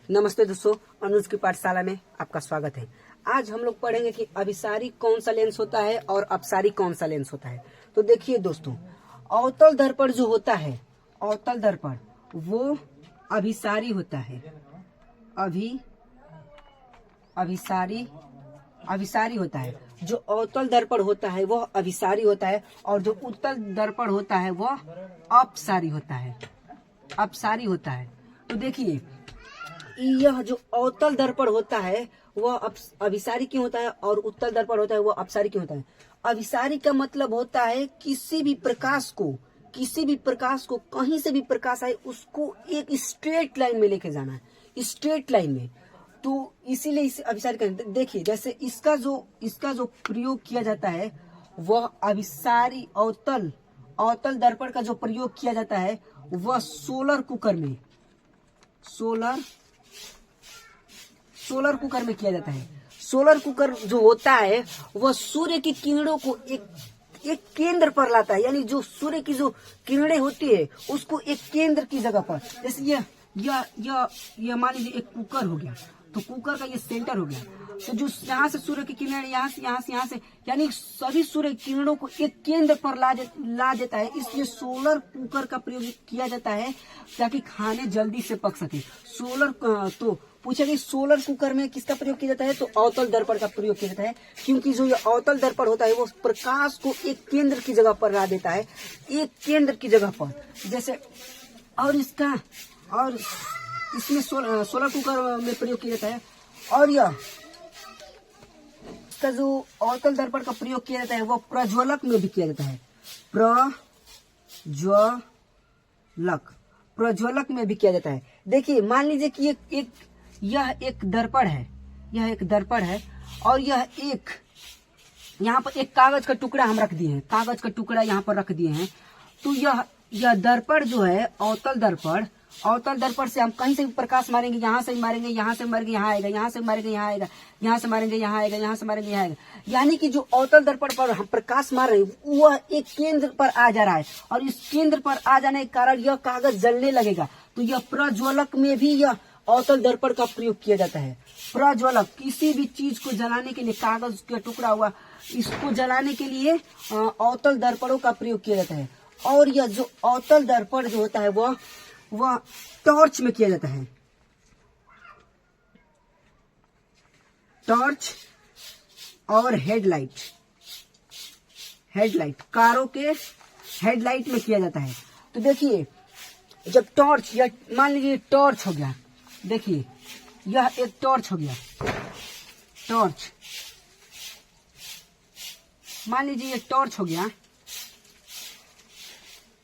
नमस्ते दोस्तों, अनुज की पाठशाला में आपका स्वागत है। आज हम लोग पढ़ेंगे कि अभिसारी कौन सा लेंस होता है और अपसारी कौन सा लेंस होता है। तो देखिए दोस्तों, अवतल दर्पण जो होता है, अवतल दर्पण वो अभिसारी होता है। अभिसारी होता है। जो अवतल दर्पण होता है वह अभिसारी होता है और जो उत्तल दर्पण होता है वह अपसारी होता है। तो देखिए, यह जो अवतल दर्पण होता है वह अभिसारी क्यों होता है और उत्तल दर्पण होता है वह अपसारी क्यों होता है। अभिसारी का मतलब होता है किसी भी प्रकाश को कहीं से भी प्रकाश आए उसको एक स्ट्रेट लाइन में लेके जाना है, स्ट्रेट लाइन में। तो इसीलिए इसे अभिसारी कहते हैं। देखिए, जैसे इसका जो प्रयोग किया जाता है वह अभिसारी अवतल दर्पण का जो प्रयोग किया जाता है वह सोलर कुकर में किया जाता है। सोलर कुकर जो होता है वह सूर्य की किरणों को एक केंद्र पर लाता है, यानी जो सूर्य की जो किरणें होती है उसको एक केंद्र की जगह पर, जैसे यह मान लीजिए एक कुकर हो गया, तो कुकर का ये सेंटर हो गया। तो जो यहाँ से सूर्य की किरणें यहाँ से यानी सभी सूर्य किरणों को एक केंद्र पर ला देता है। इसलिए सोलर कुकर का प्रयोग किया जाता है ताकि खाने जल्दी से पक सके। तो पूछा कि सोलर कुकर में किसका प्रयोग किया जाता है, तो अवतल दर्पण का प्रयोग किया जाता है, क्योंकि जो ये अवतल दर्पण होता है वो प्रकाश को एक केंद्र की जगह पर ला देता है, एक केंद्र की जगह पर। जैसे और इसमें सोलर कुकर में प्रयोग किया जाता है। और यह इसका जो अवतल दर्पण का प्रयोग किया जाता है वह प्रज्वलक में भी किया जाता है। प्रज्वलक में भी किया जाता है। देखिए, मान लीजिए कि यह एक दर्पण है और यह यहाँ पर एक कागज का टुकड़ा हम रख दिए हैं, यहाँ पर रख दिए हैं। तो यह दर्पण जो है अवतल दर्पण से हम कहीं से भी प्रकाश मारेंगे, यहाँ से मारेंगे, यहाँ से मारेंगे, यहाँ आएगा, यहाँ से मारेंगे, यहाँ आएगा, यहाँ से मारेंगे, यहाँ आएगा, यहाँ से मारेंगे, यहाँ आएगा। यानी कि जो अवतल दर्पण पर हम प्रकाश मार रहे हैं वह एक केंद्र पर आ जा रहा है और इस केंद्र पर आ जाने के कारण यह कागज जलने लगेगा। तो यह प्रज्वलक में भी यह अवतल दर्पण का प्रयोग किया जाता है। प्रज्वलक किसी भी चीज को जलाने के लिए, कागज का टुकड़ा हुआ, इसको जलाने के लिए अवतल दर्पणों का प्रयोग किया जाता है। और यह जो अवतल दर्पण जो होता है वह टॉर्च में किया जाता है। टॉर्च और हेडलाइट कारों के हेडलाइट में किया जाता है। तो देखिए, जब टॉर्च, या मान लीजिए टॉर्च हो गया, देखिए यह एक टॉर्च हो गया, मान लीजिए ये टॉर्च हो गया,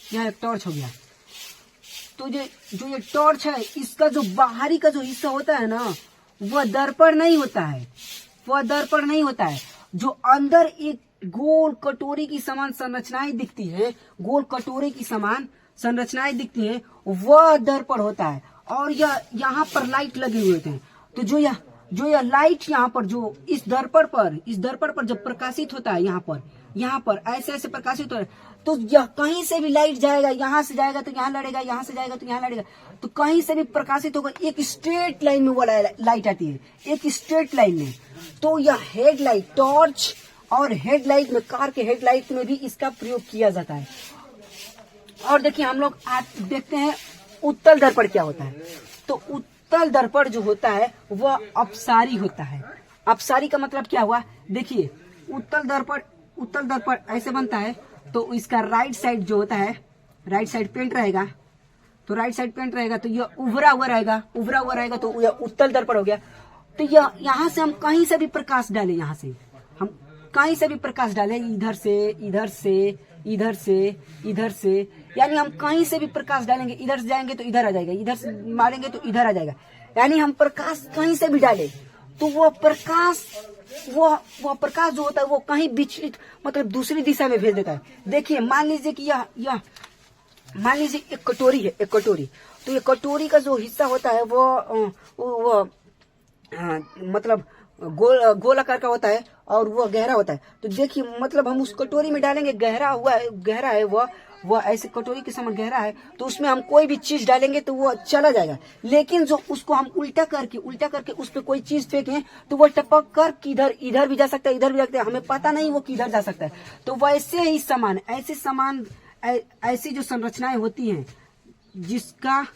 यह एक टॉर्च हो गया। तो जो ये टॉर्च है इसका जो बाहरी का जो हिस्सा होता है ना वह दर्पण नहीं होता है। जो अंदर एक गोल कटोरी की समान संरचनाएं दिखती हैं वह दर्पण होता है। और यह यहाँ पर लाइट लगे हुए थे। तो जो यह लाइट यहाँ पर जो इस दर्पण पर जब प्रकाशित होता है, यहाँ पर ऐसे प्रकाशित हो, तो यह कहीं से भी लाइट जाएगा, यहाँ से जाएगा तो यहाँ लड़ेगा, यहाँ से जाएगा तो यहाँ लड़ेगा, तो कहीं से भी प्रकाशित होगा, एक स्ट्रेट लाइन में वो लाइट आती है, एक स्ट्रेट लाइन में। तो यह हेडलाइट, टॉर्च और हेडलाइट में, कार के हेडलाइट में भी इसका प्रयोग किया जाता है। और देखिए, हम लोग आज देखते हैं उत्तल दर्पण क्या होता है। तो उत्तल दर्पण जो होता है वह अपसारी होता है। अपसारी का मतलब क्या हुआ, देखिए उत्तल दर्पण ऐसे बनता है। तो इसका राइट साइड जो होता है, राइट साइड पेंट रहेगा, तो यह उभरा हुआ रहेगा, तो यह उत्तल दर्पण हो गया। तो यह यहाँ से हम कहीं से भी प्रकाश डालें, इधर से, यानी हम कहीं से भी प्रकाश डालेंगे, इधर से जाएंगे तो इधर आ जाएगा, इधर से मारेंगे तो इधर आ जाएगा। यानी हम प्रकाश कहीं से भी डालें तो वह प्रकाश जो होता है वो कहीं विचलित, मतलब दूसरी दिशा में भेज देता है। देखिए, मान लीजिए कि एक कटोरी है, तो ये कटोरी का जो हिस्सा होता है वो मतलब गोल आकार का होता है और वह गहरा होता है। तो देखिए, मतलब हम उस कटोरी में डालेंगे, गहरा है वह, वह ऐसे कटोरी के समान गहरा है, तो उसमें हम कोई भी चीज डालेंगे तो वो चला जाएगा। लेकिन जो उसको हम उल्टा करके उस पर कोई चीज फेंकें तो वो टपक कर किधर इधर भी जा सकता है, इधर भी जा सकता है, हमें पता नहीं वो किधर जा सकता है। तो वैसे ही समान ऐसी जो संरचनाएं होती हैं जिसका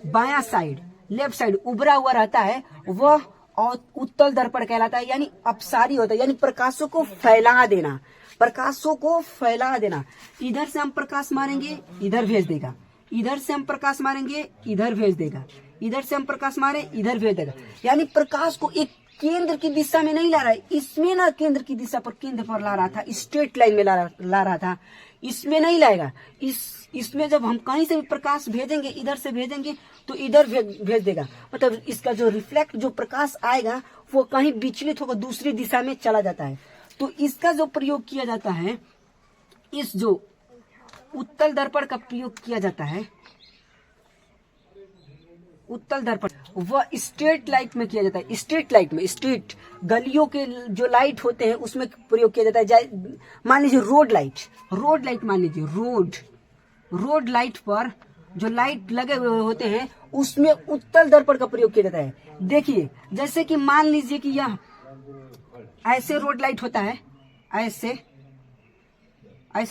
बायां साइड लेफ्ट साइड उभरा हुआ रहता है, वह और उत्तल दर्पण कहलाता है, यानी अपसारी होता है, यानी प्रकाशों को फैला देना, प्रकाशों को फैला देना। इधर से हम प्रकाश मारेंगे इधर भेज देगा, इधर से हम प्रकाश मारेंगे इधर भेज देगा, इधर से हम प्रकाश मारे इधर भेज देगा। यानी प्रकाश को एक केंद्र की दिशा में नहीं ला रहा है, इसमें ना केंद्र की दिशा पर केंद्र पर ला रहा था, स्ट्रेट लाइन में ला रहा था, इसमें नहीं लाएगा। इसमें जब हम कहीं से भी प्रकाश भेजेंगे, इधर से भेजेंगे तो इधर भेज देगा, मतलब इसका जो रिफ्लेक्ट जो प्रकाश आएगा वो कहीं विचलित होकर दूसरी दिशा में चला जाता है। तो इसका जो प्रयोग किया जाता है, इस जो उत्तल दर्पण का प्रयोग किया जाता है, उत्तल दर्पण वह स्ट्रीट लाइट में किया जाता है। स्ट्रीट लाइट में, स्ट्रीट गलियों के जो लाइट होते हैं उसमें प्रयोग किया जाता है। मान लीजिए रोड लाइट मान लीजिए रोड लाइट पर जो लाइट लगे हुए होते हैं उसमें उत्तल दर्पण का प्रयोग किया जाता है। देखिए जैसे कि मान लीजिए कि यह ऐसे रोड लाइट होता है, ऐसे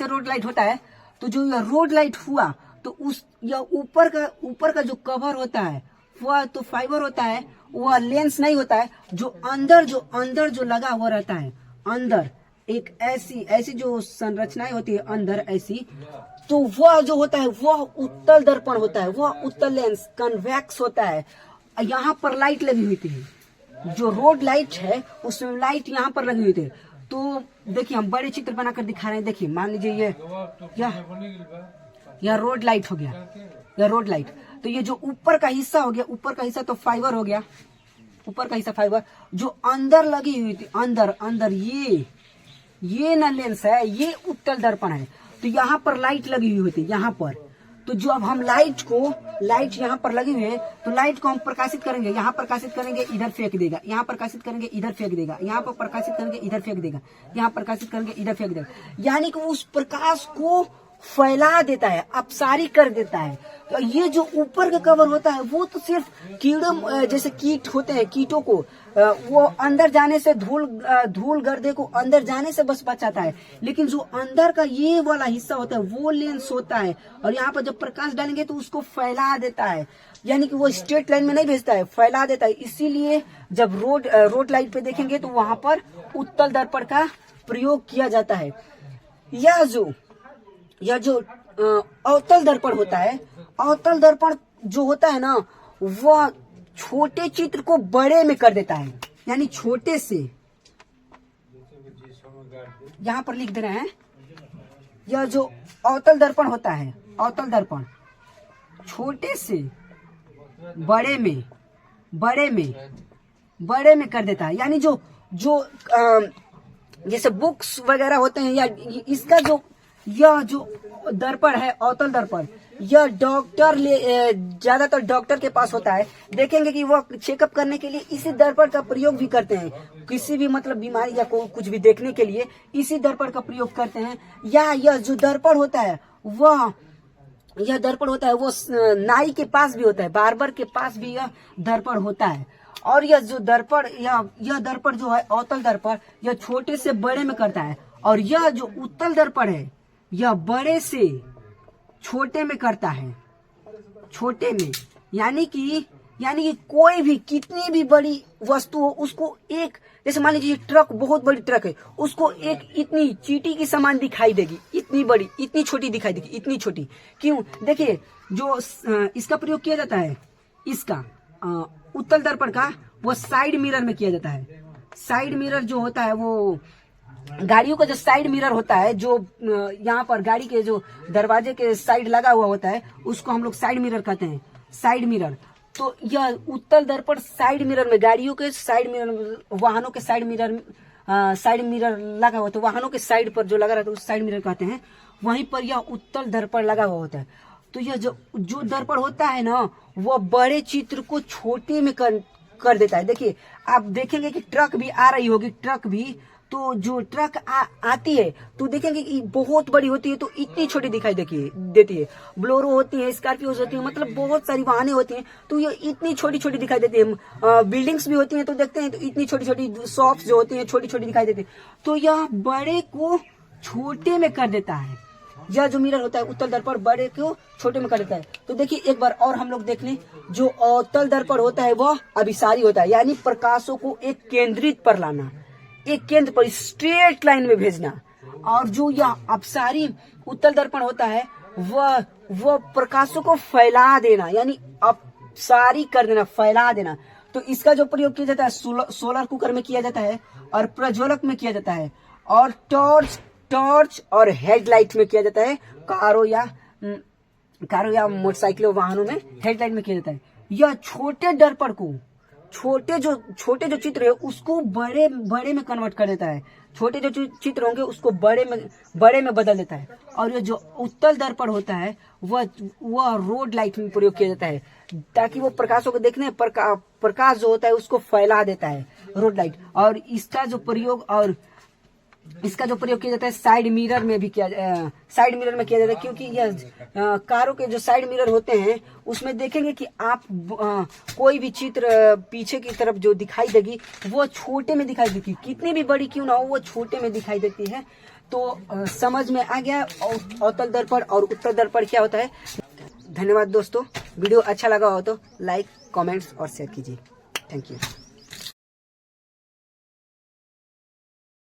रोड लाइट होता है, तो जो यह रोड लाइट हुआ तो उस यह ऊपर का जो कवर होता है वह तो फाइबर होता है, वह लेंस नहीं होता है। जो अंदर जो लगा हुआ रहता है, अंदर एक ऐसी जो संरचनाएं होती है अंदर ऐसी, तो वह जो होता है वह उत्तल दर्पण होता है, वह उत्तल लेंस कन्वेक्स होता है। यहाँ पर लाइट लगी हुई थी, जो रोड लाइट है उसमें लाइट यहाँ पर लगी हुई थी। तो देखिए हम बड़े चित्र बनाकर दिखा रहे हैं। देखिए मान लीजिए यह रोड लाइट हो गया, यह रोड लाइट। तो ये जो ऊपर का हिस्सा हो गया, ऊपर का हिस्सा तो फाइबर हो गया, ऊपर का हिस्सा फाइबर। जो अंदर लगी हुई थी, अंदर ये ना लेंस है, ये उत्तल दर्पण है। तो यहाँ पर लाइट लगी हुई थी, यहाँ पर। तो जो अब हम लाइट यहाँ पर लगी हुई है, तो लाइट को हम प्रकाशित करेंगे, यहाँ प्रकाशित करेंगे इधर फेंक देगा, यहाँ प्रकाशित करेंगे इधर फेंक देगा, यहाँ पर प्रकाशित करेंगे इधर फेंक देगा, यहाँ प्रकाशित करेंगे इधर फेंक देगा। यानी कि उस प्रकाश को फैला देता है, अपसारी कर देता है। तो ये जो ऊपर का कवर होता है वो तो सिर्फ कीड़ों जैसे कीट होते हैं, कीटों को वो अंदर जाने से धूल गर्दे को अंदर जाने से बस बचाता है। लेकिन जो अंदर का ये वाला हिस्सा होता है वो लेंस होता है, और यहाँ पर जब प्रकाश डालेंगे तो उसको फैला देता है। यानी कि वो स्ट्रेट लाइन में नहीं भेजता है, फैला देता है। इसीलिए जब रोड लाइट पे देखेंगे तो वहां पर उत्तल दर्पण का प्रयोग किया जाता है। यह जो अवतल दर्पण होता है, अवतल दर्पण जो होता है ना, वह छोटे चित्र को बड़े में कर देता है। यानी छोटे से, यहाँ पर लिख दे रहे हैं, यह जो अवतल दर्पण होता है, अवतल दर्पण छोटे से बड़े में कर देता है। यानी जो जैसे बुक्स वगैरह होते हैं, या इसका यह जो दर्पण है अवतल दर्पण, यह ज्यादातर डॉक्टर के पास होता है। देखेंगे कि वह चेकअप करने के लिए इसी दर्पण का प्रयोग भी करते हैं, किसी भी मतलब बीमारी या कुछ भी देखने के लिए इसी दर्पण का प्रयोग करते हैं। या यह जो दर्पण होता है वो नाई के पास भी होता है, बार्बर के पास भी यह दर्पण होता है। और यह जो दर्पण यह दर्पण जो है अवतल दर्पण, यह छोटे से बड़े में करता है। और यह जो उत्तल दर्पण है यह बड़े से छोटे में करता है, छोटे में। यानी कि कोई भी कितनी भी बड़ी वस्तु हो उसको एक, जैसे मान लीजिए ट्रक, बहुत बड़ी ट्रक है, उसको एक इतनी चींटी की समान दिखाई देगी, इतनी बड़ी, इतनी छोटी दिखाई देगी, इतनी छोटी। क्यों? देखिए जो इसका प्रयोग किया जाता है, इसका उत्तल दर्पण का, वो साइड मिरर में किया जाता है। साइड मिरर जो होता है वो गाड़ियों का जो साइड मिरर होता है, जो यहाँ पर गाड़ी के जो दरवाजे के साइड लगा हुआ होता है, उसको हम लोग साइड मिरर कहते हैं, साइड मिरर। तो यह उत्तल दर्पण साइड मिरर में, गाड़ियों के साइड मिरर, वाहनों के साइड मिरर लगा हुआ, तो वाहनों के साइड पर जो लगा रहता है उस साइड मिरर कहते हैं। वहीं पर यह उत्तल दर्पण लगा हुआ होता है। तो यह जो दर्पण होता है ना, वह बड़े चित्र को छोटे में कर देता है। देखिए आप देखेंगे कि ट्रक भी आ रही होगी, ट्रक भी, तो जो ट्रक आती है तो देखेंगे कि बहुत बड़ी होती है तो इतनी छोटी दिखाई देती है। ब्लोरो होती है, स्कॉर्पियोज होती है, मतलब बहुत सारी वाहनें होती हैं तो ये इतनी छोटी छोटी दिखाई देती है। बिल्डिंग्स भी होती हैं तो देखते हैं तो इतनी छोटी छोटी, शॉप्स जो होती हैं छोटी छोटी दिखाई देती है। तो यह बड़े को छोटे में कर देता है। यह जो मिरर होता है उत्तल दर्पण बड़े को छोटे में कर देता है। तो देखिए एक बार और हम लोग देख लें, जो अवतल दर्पण होता है वह अभिसारी होता है, यानी प्रकाशों को एक केंद्रित पर लाना, एक केंद्र पर स्ट्रेट लाइन में भेजना। और जो यह अपसारी उत्तल दर्पण होता है वह प्रकाशों को फैला देना, यानी अपसारी कर देना, फैला देना। तो इसका जो प्रयोग किया जाता है सोलर कुकर में किया जाता है और प्रज्वलक में किया जाता है और टॉर्च और हेडलाइट में किया जाता है। कारों या मोटरसाइकिलों वाहनों में हेडलाइट में किया जाता है। यह छोटे दर्पण को, छोटे जो चित्र है उसको बड़े में कन्वर्ट कर देता है। छोटे जो चित्र होंगे उसको बड़े में बदल देता है। और ये जो उत्तल दर्पण होता है वह रोड लाइट में प्रयोग किया जाता है, ताकि वो प्रकाशों को देखने प्रकाश जो होता है उसको फैला देता है, रोड लाइट। और इसका जो प्रयोग किया जाता है साइड मिरर में किया जाता है, क्योंकि यह कारों के जो साइड मिरर होते हैं उसमें देखेंगे कि आप कोई भी चित्र पीछे की तरफ जो दिखाई देगी वो छोटे में दिखाई देती है, कितनी भी बड़ी क्यों ना हो वो छोटे में दिखाई देती है। तो समझ में आ गया अवतल दर्पण और उत्तल दर्पण क्या होता है। धन्यवाद दोस्तों, वीडियो अच्छा लगा हो तो लाइक, कमेंट्स और शेयर कीजिए। Thank you.